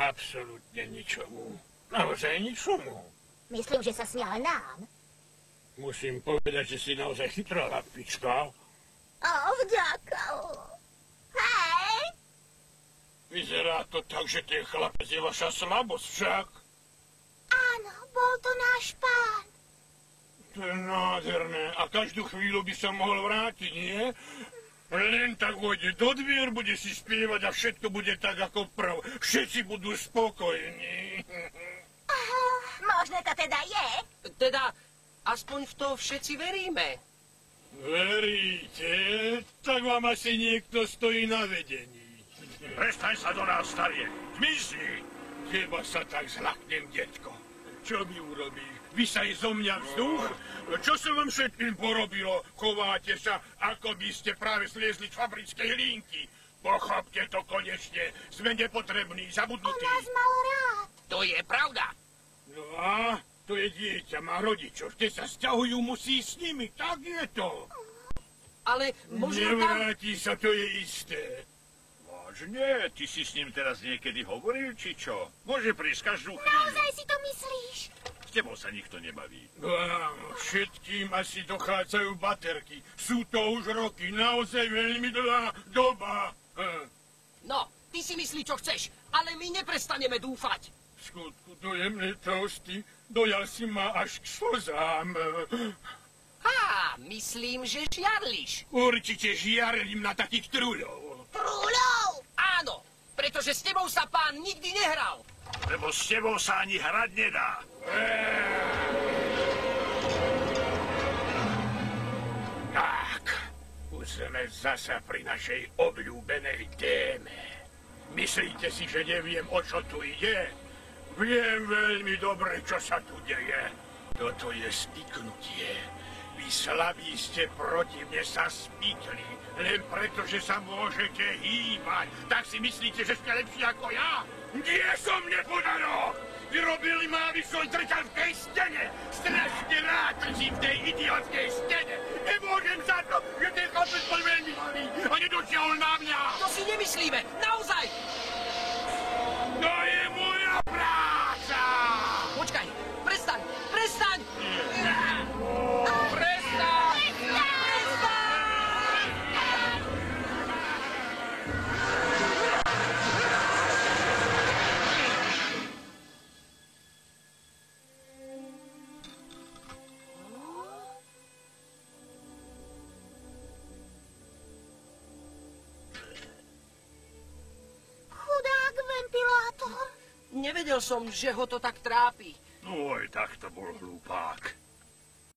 Absolútne ničomu. Naozaj ničomu. Myslím, že sa smial nám. Musím povedať, že si naozaj chytrá lapička. Vďaka. Hej! Vyzerá to tak, že ten chlapec je vaša slabosť však. Áno, bol to náš pán. To je nádherné. A každú chvíľu by sa mohol vrátiť, nie? Len tak vojde do dvier, bude si spievať a všetko bude tak ako prv. Všetci budú spokojní. Možno to teda je. Teda, aspoň v to všetci veríme. Veríte? Tak vám asi niekto stojí na vedení. Prestaň sa do nás, starie. Zmizni. Teba sa tak zlaknem, detko. Čo mi urobí? Vysaj zo mňa vzduch? Čo sa vám všetkým porobilo? Chováte sa, ako by ste práve sliezli z fabrickej linky. Pochopte to konečne. Sme nepotrební, zabudnutí. On nás mal rád. To je pravda. No a? To je dieťa, má rodičov. Keď sa sťahujú, musí s nimi. Tak je to. Ale možno tam... Nevráti sa, to je isté. Vážne? Ty si s ním teraz niekedy hovoril, či čo? Môže prísť každú chvíľu. Naozaj si to myslíš? S tebou sa nikto nebaví. Áno, všetkým asi dochádzajú baterky. Sú to už roky, naozaj veľmi dlhá doba. No, ty si myslí, čo chceš, ale my neprestaneme dúfať. V skutku, dojemné toasty, dojal si ma až k slzám. Myslím, že žiarliš. Určite žiarlim na takých trúľov. Trúľov! Áno, pretože s tebou sa pán nikdy nehral. Lebo s tebou sa ani hrať nedá. Tak, už sme zasa pri našej obľúbenej téme. Myslíte si, že neviem, o čo tu ide? Viem veľmi dobre, čo sa tu deje. Toto je spiknutie. Vy slabí ste proti mne sa spikli, len preto, že sa môžete hýbať. Tak si myslíte, že ste lepší ako ja? Nie som nepodarok! Vyrobili ma, aby som trčal v tej stene. Strašne rád trčím v tej idiotskej stene. Nemôžem za to, že ten chlapec bol veľmi malý a nedočiahol na mňa. To si nemyslíme, naozaj. To je moja práca! Počkaj, prestaň, prestaň! Chudák ventilátor. Nevedel som, že ho to tak trápi. Oj, tak to bol hlupák.